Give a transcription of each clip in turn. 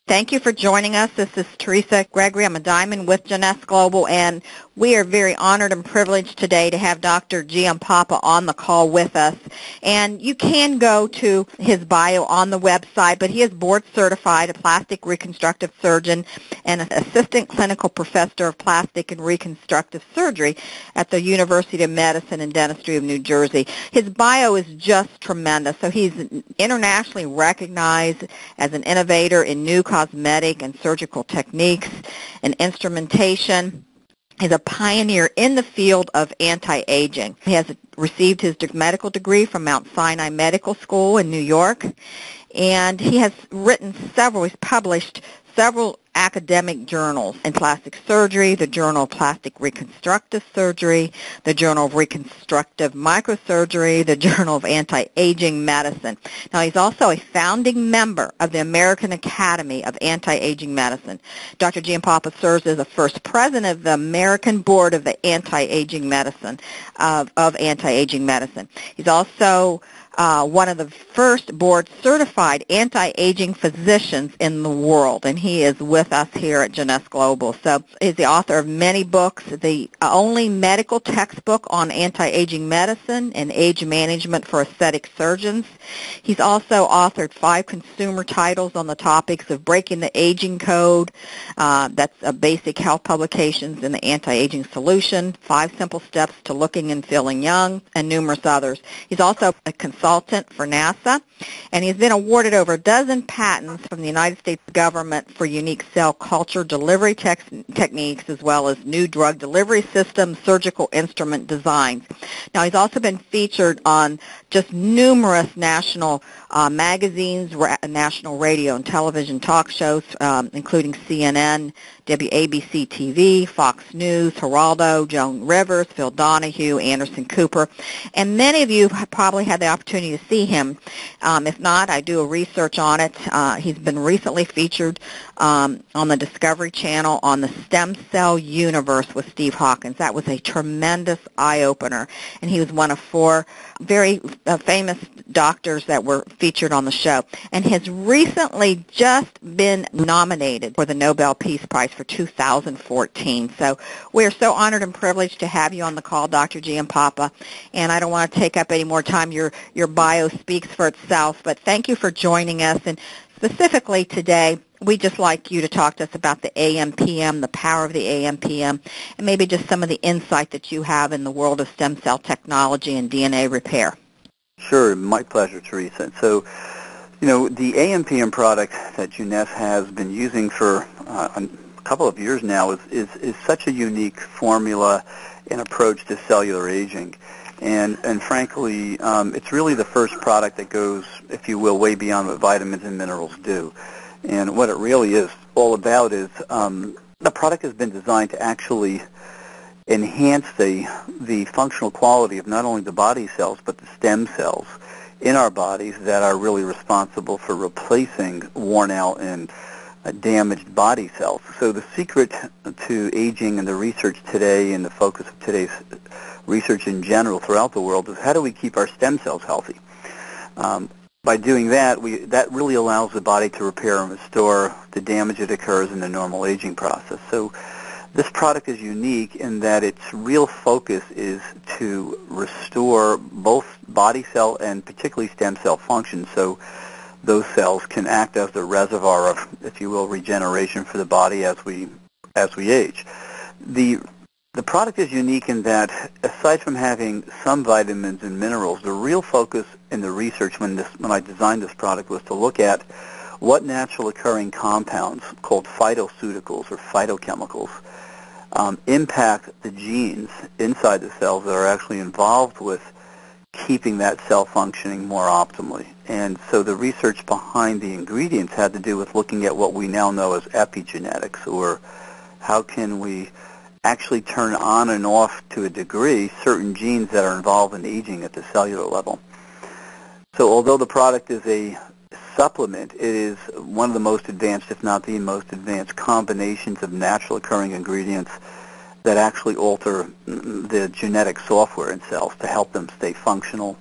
Thank you for joining us. This is Teresa Gregory. I'm a Diamond with Jeunesse Global, and we are very honored and privileged today to have Dr. Giampapa on the call with us. And you can go to his bio on the website, but he is board certified, a plastic reconstructive surgeon, and an assistant clinical professor of plastic and reconstructive surgery at the University of Medicine and Dentistry of New Jersey. His bio is just tremendous. So he's internationally recognized as an innovator in new cosmetic and surgical techniques and instrumentation. He's a pioneer in the field of anti-aging. He has received his medical degree from Mount Sinai Medical School in New York, and he has he's published several academic journals in plastic surgery, the Journal of Plastic Reconstructive Surgery, the Journal of Reconstructive Microsurgery, the Journal of Anti-Aging Medicine. Now, he's also a founding member of the American Academy of Anti-Aging Medicine. Dr. Giampapa serves as the first president of the American Board of the Anti-Aging Medicine, of Anti-Aging Medicine. He's also one of the first board-certified anti-aging physicians in the world, and he is with us here at Jeunesse Global. So he's the author of many books, the only medical textbook on anti-aging medicine and age management for aesthetic surgeons. He's also authored 5 consumer titles on the topics of breaking the aging code, that's a basic health publications in the anti-aging solution, 5 simple steps to looking and feeling young, and numerous others. He's also a consultant for NASA, and he's been awarded over a dozen patents from the United States government for unique cell culture delivery techniques, as well as new drug delivery systems, surgical instrument designs. Now, he's also been featured on just numerous national magazines, national radio and television talk shows, including CNN, WABC TV, Fox News, Geraldo, Joan Rivers, Phil Donahue, Anderson Cooper, and many of you have probably had the opportunity to see him. If not, I do a research on it. He's been recently featured on the Discovery Channel on the Stem Cell Universe with Steve Hawkins. That was a tremendous eye-opener, and he was one of 4 very famous doctors that were featured on the show, and has recently just been nominated for the Nobel Peace Prize for 2014. So we're so honored and privileged to have you on the call, Dr. Giampapa, and I don't want to take up any more time. Your bio speaks for itself, but thank you for joining us. And specifically today, we'd just like you to talk to us about the AM/PM, the power of the AM/PM, and maybe just some of the insight that you have in the world of stem cell technology and DNA repair. Sure, my pleasure, Teresa. So, the AM/PM product that Jeunesse has been using for a couple of years now is such a unique formula and approach to cellular aging. And frankly, it's really the first product that goes, if you will, way beyond what vitamins and minerals do. And what it really is all about is the product has been designed to actually enhance the functional quality of not only the body cells but the stem cells in our bodies that are really responsible for replacing worn out and damaged body cells. So the secret to aging and the research today and the focus of today's research in general throughout the world is how do we keep our stem cells healthy? By doing that, that really allows the body to repair and restore the damage that occurs in the normal aging process. So this product is unique in that its real focus is to restore both body cell and particularly stem cell function, so those cells can act as the reservoir of, if you will, regeneration for the body as we age. The product is unique in that, aside from having some vitamins and minerals, the real focus in the research when I designed this product was to look at what natural occurring compounds called phytoceuticals or phytochemicals impact the genes inside the cells that are actually involved with keeping that cell functioning more optimally. And so the research behind the ingredients had to do with looking at what we now know as epigenetics, or how can we actually turn on and off to a degree certain genes that are involved in aging at the cellular level. So although the product is a supplement, it is one of the most advanced, if not the most advanced, combinations of natural occurring ingredients that actually alter the genetic software in cells to help them stay functional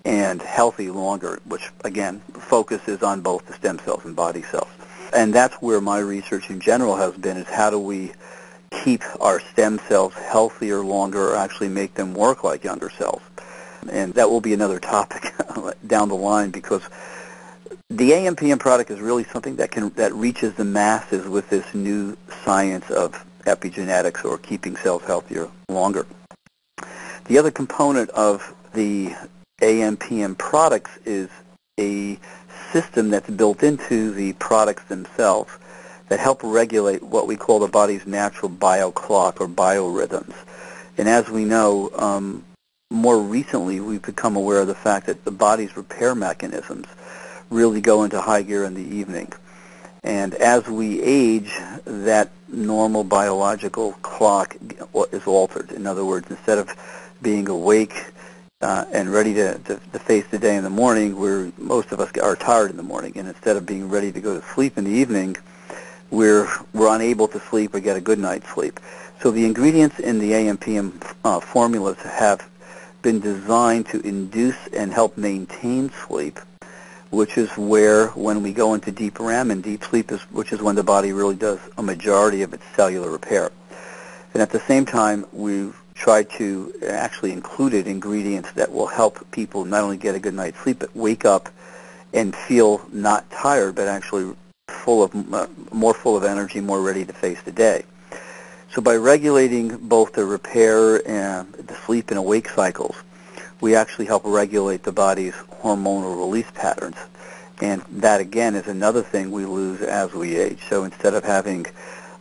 and healthy longer, which again focuses on both the stem cells and body cells. And that's where my research in general has been, is how do we keep our stem cells healthier longer, or actually make them work like younger cells. And that will be another topic down the line, because the AMPM product is really something that reaches the masses with this new science of epigenetics, or keeping cells healthier longer. The other component of the AMPM products is a system that's built into the products themselves that help regulate what we call the body's natural bioclock, or biorhythms. And as we know, more recently we've become aware of the fact that the body's repair mechanisms really go into high gear in the evening. And as we age, that normal biological clock is altered. In other words, instead of being awake and ready to face the day in the morning, most of us are tired in the morning. And instead of being ready to go to sleep in the evening, we're unable to sleep or get a good night's sleep. So the ingredients in the AMPM formulas have been designed to induce and help maintain sleep, which is where, when we go into deep REM, and deep sleep which is when the body really does a majority of its cellular repair. And at the same time, we've tried to actually included ingredients that will help people not only get a good night's sleep, but wake up and feel not tired, but actually more full of energy, more ready to face the day. So by regulating both the repair and the sleep and awake cycles, we actually help regulate the body's hormonal release patterns. And that, again, is another thing we lose as we age. So instead of having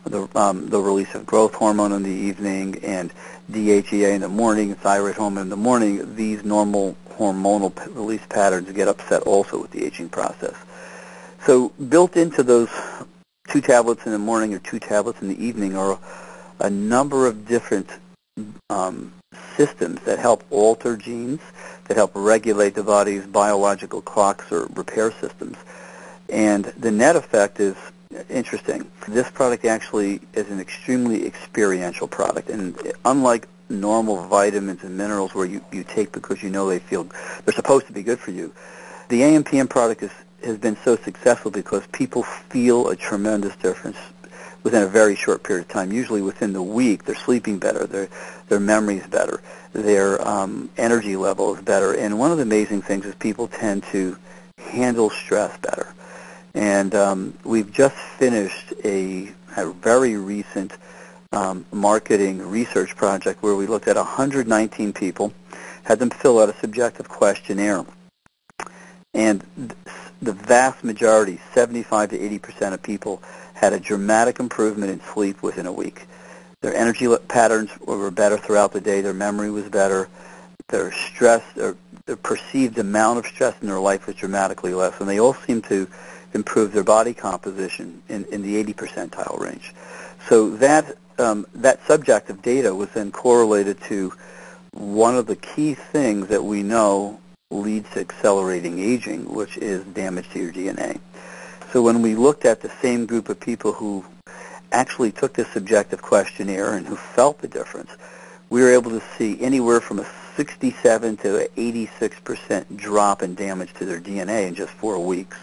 the release of growth hormone in the evening and DHEA in the morning, thyroid hormone in the morning, these normal hormonal release patterns get upset also with the aging process. So built into those 2 tablets in the morning or 2 tablets in the evening are a number of different systems that help alter genes, that help regulate the body's biological clocks or repair systems. And the net effect is interesting. This product actually is an extremely experiential product. And unlike normal vitamins and minerals where you take because you know they're supposed to be good for you, the AMPM product has been so successful because people feel a tremendous difference within a very short period of time. Usually within the week, they're sleeping better, their memory's better, their energy level is better. And one of the amazing things is people tend to handle stress better. And we've just finished a very recent marketing research project where we looked at 119 people, had them fill out a subjective questionnaire. And the vast majority, 75 to 80% of people, had a dramatic improvement in sleep within a week. Their energy patterns were better throughout the day. Their memory was better. Their stress, their perceived amount of stress in their life was dramatically less. And they all seemed to improve their body composition in the 80 percentile range. So that subjective data was then correlated to one of the key things that we know leads to accelerating aging, which is damage to your DNA. So when we looked at the same group of people who actually took this subjective questionnaire and who felt the difference, we were able to see anywhere from a 67 to 86% drop in damage to their DNA in just 4 weeks.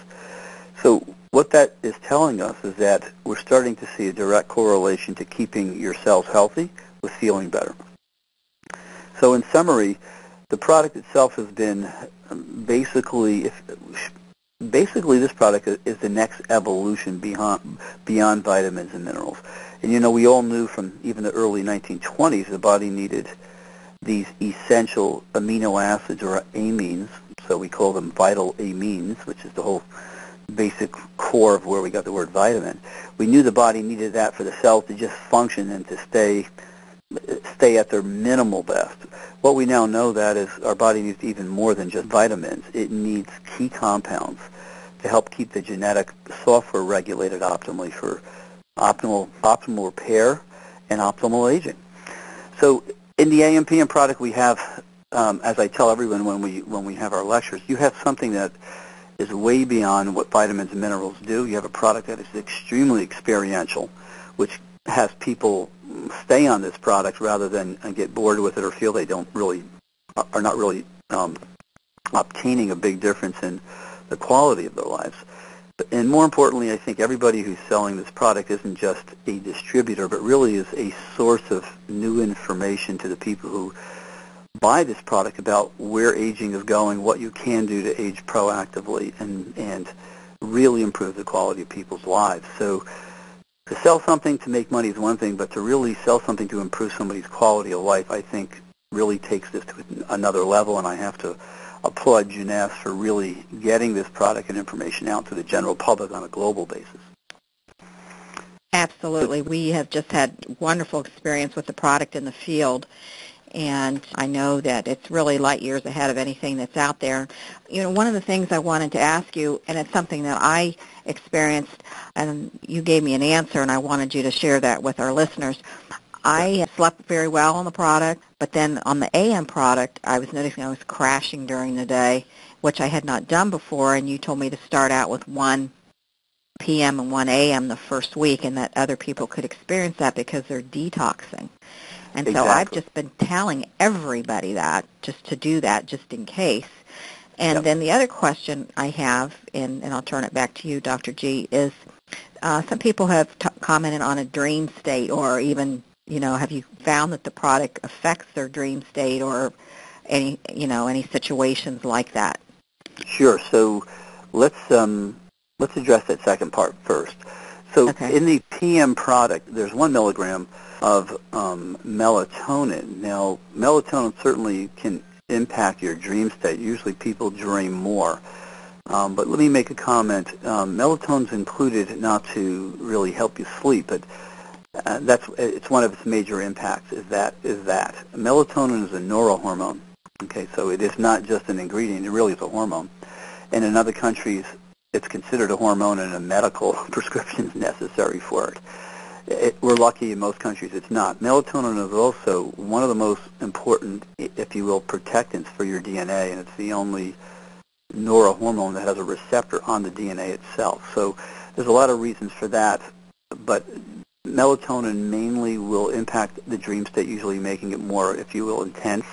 So what that is telling us is that we're starting to see a direct correlation to keeping your cells healthy with feeling better. So in summary, the product itself has been basically this product is the next evolution beyond vitamins and minerals. And you know, we all knew from even the early 1920s the body needed these essential amino acids, or amines, so we call them vital amines, which is the whole basic core of where we got the word vitamin. We knew the body needed that for the cells to just function and to stay at their minimal best. What we now know that is our body needs even more than just vitamins. It needs key compounds to help keep the genetic software regulated optimally for optimal repair and optimal aging. So in the AMPM product we have, as I tell everyone when we have our lectures, you have something that is way beyond what vitamins and minerals do. You have a product that is extremely experiential, which has people stay on this product rather than get bored with it or feel they are not really obtaining a big difference in the quality of their lives. And more importantly, I think everybody who's selling this product isn't just a distributor, but really is a source of new information to the people who buy this product about where aging is going, what you can do to age proactively, and really improve the quality of people's lives. So to sell something to make money is one thing, but to really sell something to improve somebody's quality of life, I think really takes this to another level, and I have to applaud Jeunesse for really getting this product and information out to the general public on a global basis. Absolutely. We have just had wonderful experience with the product in the field, and I know that it's really light years ahead of anything that's out there. You know, one of the things I wanted to ask you, and it's something that I experienced, and you gave me an answer, and I wanted you to share that with our listeners. I slept very well on the product, but then on the AM product, I was noticing I was crashing during the day, which I had not done before, and you told me to start out with 1 p.m. and 1 a.m. the first week, and that other people could experience that because they're detoxing. And so I've just been telling everybody that, just to do that, just in case. And then the other question I have, and I'll turn it back to you, Dr. G, is some people have commented on a dream state, or even, you know, have you found that the product affects their dream state, or any, you know, any situations like that? Sure. So let's address that second part first. So in the PM product, there's 1 milligram of melatonin. Now, melatonin certainly can impact your dream state. Usually people dream more. But let me make a comment. Melatonin's included not to really help you sleep, but it's one of its major impacts is that. Melatonin is a neurohormone. Okay, so it is not just an ingredient. It really is a hormone. And in other countries, it's considered a hormone and a medical prescription is necessary for it. We're lucky in most countries it's not. Melatonin is also one of the most important, if you will, protectants for your DNA, and it's the only neurohormone that has a receptor on the DNA itself. So there's a lot of reasons for that, but melatonin mainly will impact the dream state, usually making it more, if you will, intense.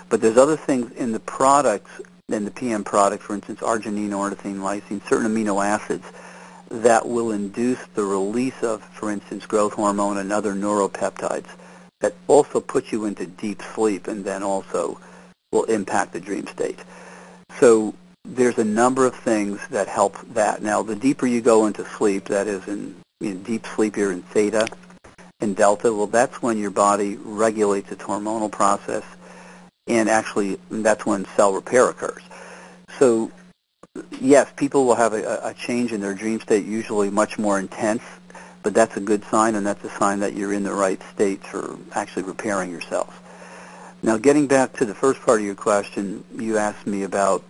But there's other things in the products, in the PM product, for instance, arginine, ornithine, lysine, certain amino acids that will induce the release of, for instance, growth hormone and other neuropeptides that also put you into deep sleep and then also will impact the dream state. So there's a number of things that help that. Now, the deeper you go into sleep, that is in deep sleep, you're in theta and delta, well, that's when your body regulates its hormonal process, and actually that's when cell repair occurs. So yes, people will have a change in their dream state, usually much more intense, but that's a good sign, and that's a sign that you're in the right state for actually repairing yourself. Now, getting back to the first part of your question, you asked me about,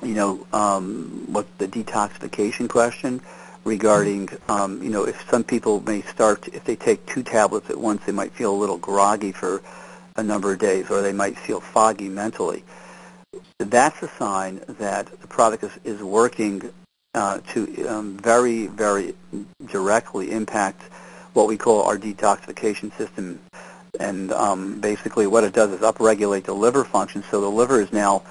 what the detoxification question regarding, if some people may start, if they take 2 tablets at once, they might feel a little groggy for a number of days, or they might feel foggy mentally. That's a sign that the product is working to very, very directly impact what we call our detoxification system. And basically what it does is upregulate the liver function. So the liver is now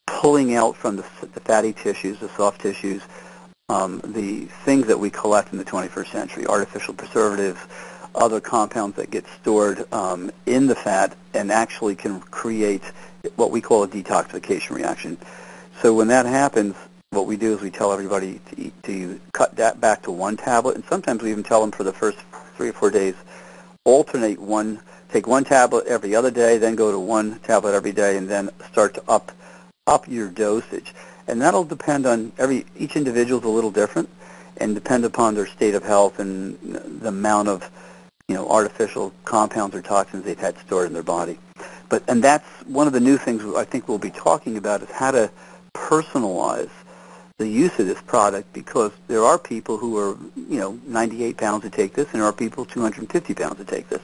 pulling out from the fatty tissues, the soft tissues, the things that we collect in the 21st century, artificial preservatives, other compounds that get stored in the fat and actually can create what we call a detoxification reaction. So when that happens, what we do is we tell everybody to cut that back to 1 tablet, and sometimes we even tell them for the first 3 or 4 days, alternate take 1 tablet every other day, then go to 1 tablet every day, and then start to up your dosage. And that'll depend on each individual is a little different, and depend upon their state of health and the amount of artificial compounds or toxins they've had stored in their body. And that's one of the new things I think we'll be talking about, is how to personalize the use of this product, because there are people who are 98 pounds to take this, and there are people 250 pounds to take this.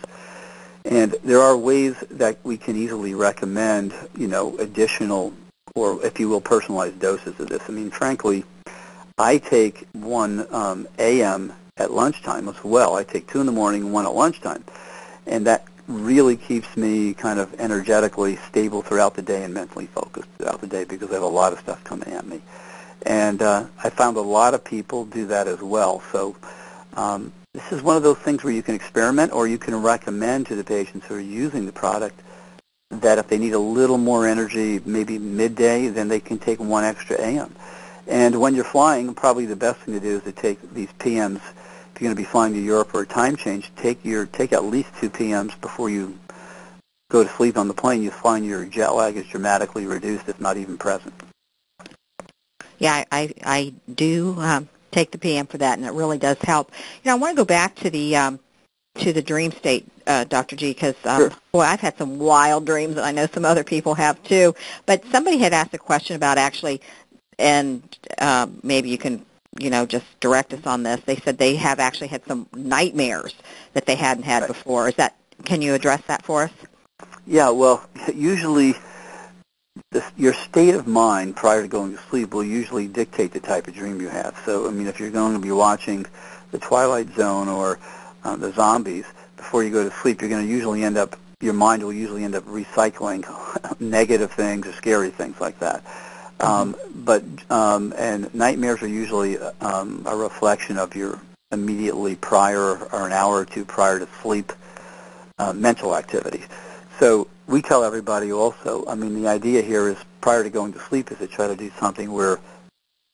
And there are ways that we can easily recommend additional, or if you will, personalized doses of this. I mean, frankly, I take 1 a.m. at lunchtime as well. I take 2 in the morning and 1 at lunchtime. And that really keeps me kind of energetically stable throughout the day and mentally focused throughout the day, because I have a lot of stuff coming at me. And I found a lot of people do that as well. So this is one of those things where you can experiment, or you can recommend to the patients who are using the product that if they need a little more energy, maybe midday, then they can take 1 extra AM. And when you're flying, probably the best thing to do is to take these PMs. If you're going to be flying to Europe or a time change, take at least 2 PMs before you go to sleep on the plane. You find your jet lag is dramatically reduced, if not even present. Yeah, I do take the PM for that, and it really does help. I want to go back to the dream state, Dr. G, because Sure. boy, I've had some wild dreams, and I know some other people have too. But somebody had asked a question about actually, and maybe you can just direct us on this. They said they have actually had some nightmares that they hadn't had Right. before. Can you address that for us? Yeah, well, usually your state of mind prior to going to sleep will usually dictate the type of dream you have. So, I mean, if you're going to be watching The Twilight Zone or the zombies before you go to sleep, your mind will usually end up recycling negative things or scary things like that. And nightmares are usually a reflection of your immediately prior or an hour or two prior to sleep mental activities. So we tell everybody also, I mean, the idea here is prior to going to sleep is to try to do something where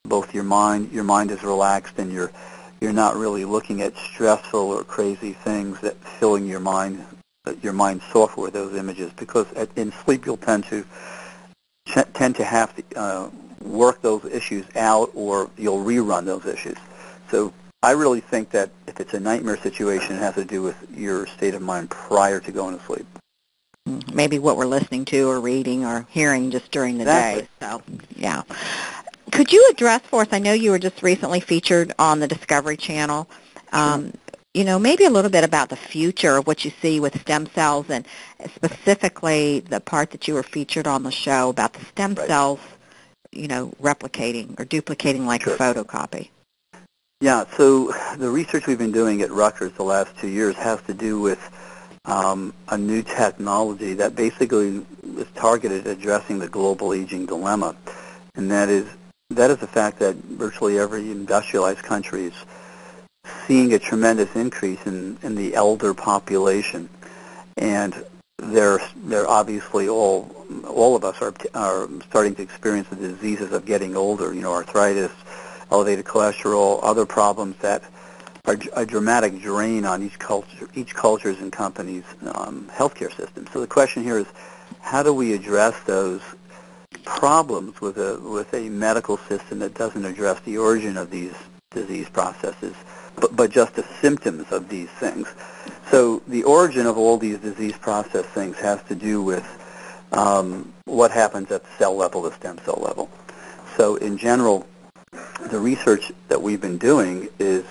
both your mind is relaxed and you're not really looking at stressful or crazy things that filling your mind software with those images, because in sleep you'll tend to have to work those issues out, or you'll rerun those issues. So I really think that if it's a nightmare situation, it has to do with your state of mind prior to going to sleep. Maybe what we're listening to or reading or hearing just during the Exactly. day. So, yeah. Could you address for us, I know you were just recently featured on the Discovery Channel, maybe a little bit about the future of what you see with stem cells, and specifically the part that you were featured on the show about the stem cells, replicating or duplicating like a photocopy. Yeah, so the research we've been doing at Rutgers the last 2 years has to do with a new technology that basically is targeted at addressing the global aging dilemma, and that is the fact that virtually every industrialized country is seeing a tremendous increase in the elder population, and they're obviously all of us are starting to experience the diseases of getting older. Arthritis, elevated cholesterol, other problems that are a dramatic drain on each culture's and company's healthcare system. So the question here is, how do we address those problems with a medical system that doesn't address the origin of these disease processes, but just the symptoms of these things? So the origin of all these disease process things has to do with what happens at the cell level, the stem cell level. So in general, the research that we've been doing is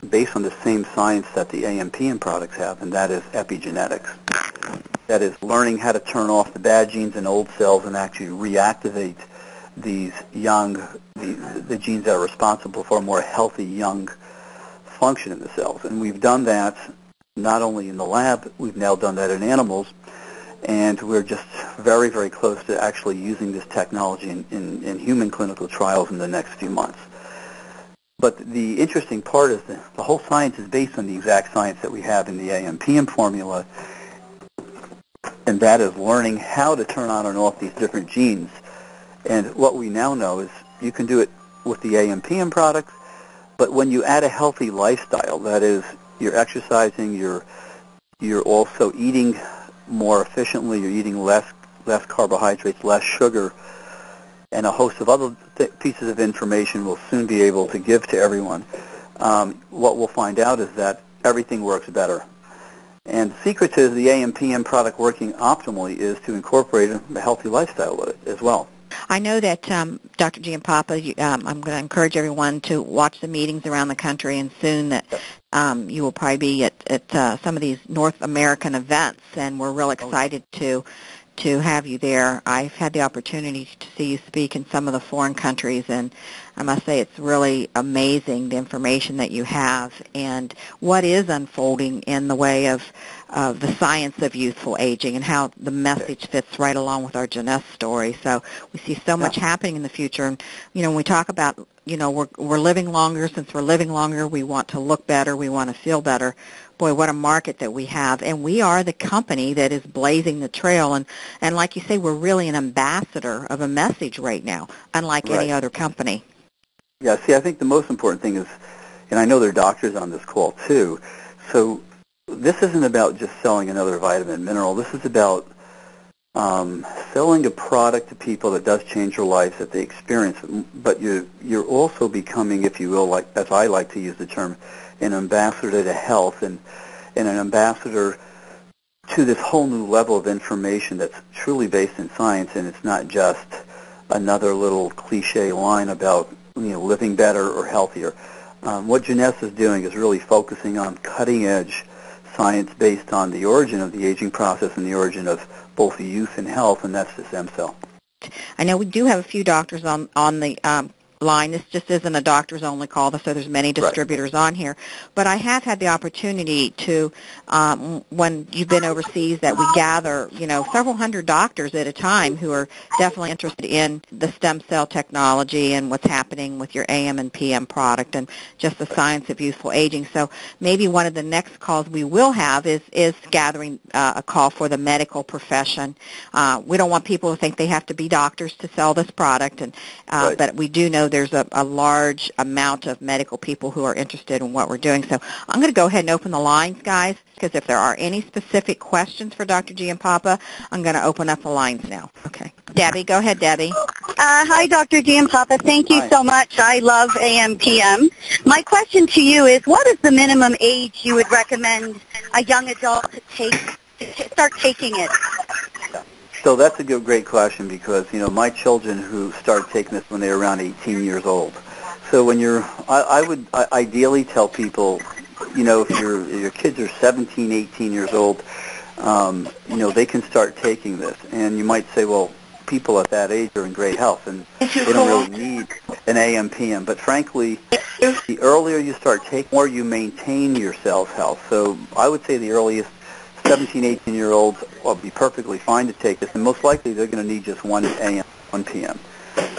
based on the same science that the AMPM products have, and that is epigenetics. That is learning how to turn off the bad genes in old cells and actually reactivate these the genes that are responsible for a more healthy young function in the cells. And we've done that not only in the lab, we've now done that in animals, and we're just very, very close to actually using this technology in human clinical trials in the next few months. But the interesting part is that the whole science is based on the exact science that we have in the AMPM formula, and that is learning how to turn on and off these different genes. And what we now know is you can do it with the AMPM products, but when you add a healthy lifestyle, that is, you're exercising, you're also eating more efficiently, you're eating less carbohydrates, less sugar, and a host of other pieces of information we'll soon be able to give to everyone. What we'll find out is that everything works better. And the secret to the AMPM product working optimally is to incorporate a healthy lifestyle with it as well. I know that Dr. Giampapa, I'm going to encourage everyone to watch the meetings around the country, and soon that you will probably be at some of these North American events, and we're real excited to have you there. I've had the opportunity to see you speak in some of the foreign countries, and I must say it's really amazing the information that you have and what is unfolding in the way of the science of youthful aging and how the message fits right along with our Jeunesse story. So we see so much happening in the future. And, when we talk about, we're living longer. Since we're living longer, we want to look better. We want to feel better. Boy, what a market that we have. And we are the company that is blazing the trail. And like you say, we're really an ambassador of a message right now, unlike any other company. Yeah, see, I think the most important thing is, and I know there are doctors on this call too, so this isn't about just selling another vitamin mineral. This is about selling a product to people that does change their lives, that they experience. But you're also becoming, if you will, like as I like to use the term, an ambassador to health and an ambassador to this whole new level of information that's truly based in science, and it's not just another little cliche line about living better or healthier. What Jeunesse is doing is really focusing on cutting-edge science based on the origin of the aging process and the origin of both youth and health, and that's the stem cell. I know we do have a few doctors on the line. This just isn't a doctors-only call, so there's many distributors on here. But I have had the opportunity to, when you've been overseas, that we gather, several hundred doctors at a time who are definitely interested in the stem cell technology and what's happening with your AM and PM product and just the science of youthful aging. So maybe one of the next calls we will have is gathering a call for the medical profession. We don't want people to think they have to be doctors to sell this product, and but we do know there's a large amount of medical people who are interested in what we're doing. So I'm going to go ahead and open the lines, guys, because if there are any specific questions for Dr. Giampapa, I'm going to open up the lines now. Okay. Debbie, go ahead, Debbie. Hi, Dr. Giampapa. Thank you so much. I love AM/PM. My question to you is, what is the minimum age you would recommend a young adult to start taking it? So that's a great question because, my children who started taking this when they were around 18 years old. So when I would ideally tell people, if your kids are 17, 18 years old, they can start taking this. And you might say, well, people at that age are in great health and they don't really need an AM/PM. But frankly, the earlier you start taking, the more you maintain your cell's health. So I would say the earliest 17, 18-year-olds will be perfectly fine to take this, and most likely they're going to need just one AM, 1 PM.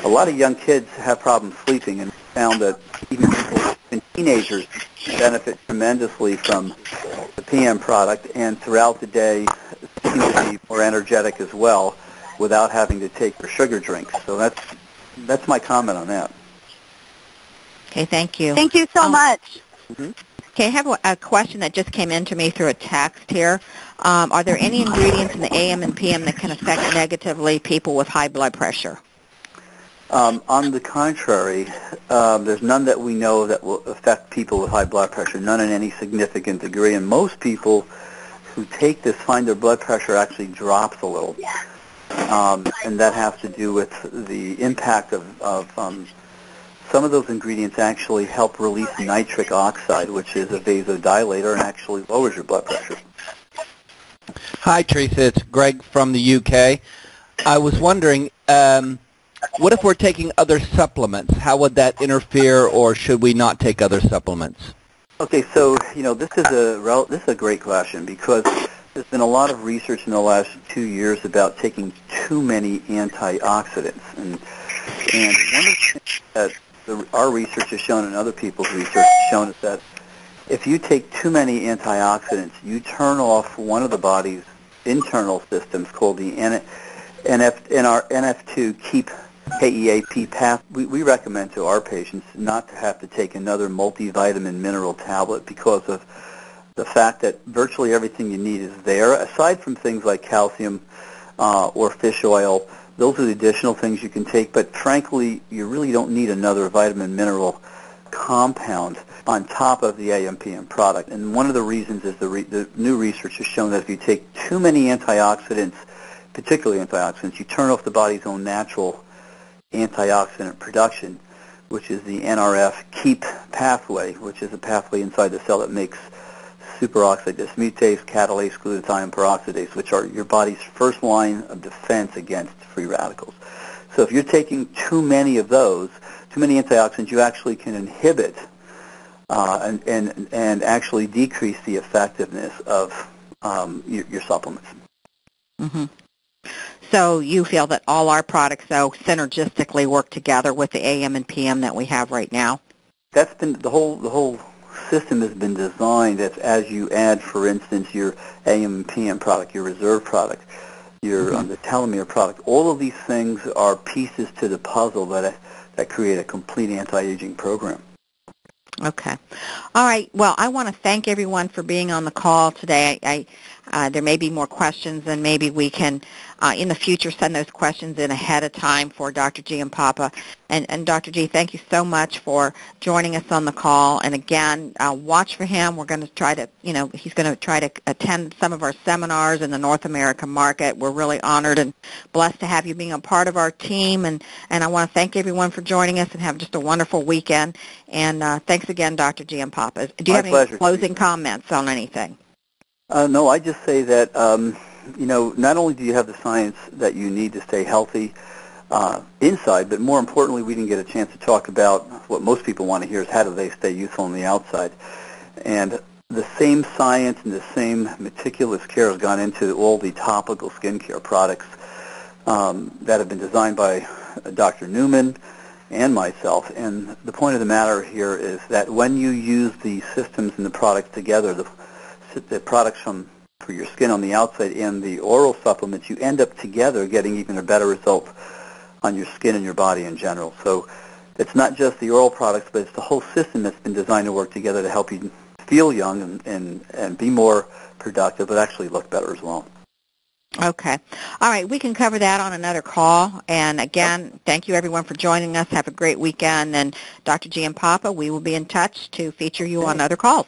A lot of young kids have problems sleeping, and found that even teenagers benefit tremendously from the PM product, and throughout the day seem to be more energetic as well without having to take their sugar drinks. So that's my comment on that. Okay, thank you. Thank you so much. Mm-hmm. Okay, I have a question that just came into me through a text here. Are there any ingredients in the AM and PM that can affect negatively people with high blood pressure? On the contrary, there's none that we know that will affect people with high blood pressure, none in any significant degree. And most people who take this find their blood pressure actually drops a little. And that has to do with the impact of some of those ingredients actually help release nitric oxide, which is a vasodilator and actually lowers your blood pressure. Hi, Teresa. It's Greg from the UK. I was wondering, what if we're taking other supplements? How would that interfere, or should we not take other supplements? Okay, so this is a great question because there's been a lot of research in the last 2 years about taking too many antioxidants, and one of the things that our research has shown and other people's research has shown is that if you take too many antioxidants, you turn off one of the body's internal systems called the NF2 KEAP path. We recommend to our patients not to have to take another multivitamin mineral tablet because of the fact that virtually everything you need is there, aside from things like calcium or fish oil. Those are the additional things you can take, but frankly, you really don't need another vitamin mineral compound on top of the AM/PM product. And one of the reasons is the new research has shown that if you take too many antioxidants, particularly antioxidants, you turn off the body's own natural antioxidant production, which is the NRF KEAP pathway, which is a pathway inside the cell that makes superoxide dismutase, catalase, glutathione peroxidase, which are your body's first line of defense against free radicals. So if you're taking too many of those too many antioxidants, you actually can inhibit and actually decrease the effectiveness of your supplements. Mm-hmm. So you feel that all our products, though, synergistically work together with the AM and PM that we have right now? That's been the whole system has been designed as you add, for instance, your AM and PM product, your reserve product, your the telomere product. All of these things are pieces to the puzzle that create a complete anti-aging program. Okay. All right. Well, I want to thank everyone for being on the call today. There may be more questions, and maybe we can, in the future, send those questions in ahead of time for Dr. Giampapa. And Dr. G, thank you so much for joining us on the call. And again, watch for him. We're going to try to, he's going to try to attend some of our seminars in the North American market. We're really honored and blessed to have you being a part of our team. And I want to thank everyone for joining us and have just a wonderful weekend. And thanks again, Dr. Giampapa. Do you have any closing comments on anything? No, I just say that, not only do you have the science that you need to stay healthy inside, but more importantly, we didn't get a chance to talk about what most people want to hear is how do they stay youthful on the outside. And the same science and the same meticulous care has gone into all the topical skincare products that have been designed by Dr. Newman and myself. And the point of the matter here is that when you use the systems and the products together, the products for your skin on the outside and the oral supplements, you end up together getting even a better result on your skin and your body in general. So it's not just the oral products, but it's the whole system that's been designed to work together to help you feel young and be more productive, but actually look better as well. Okay. All right. We can cover that on another call. And again, thank you everyone for joining us. Have a great weekend. And Dr. Giampapa, we will be in touch to feature you on other calls.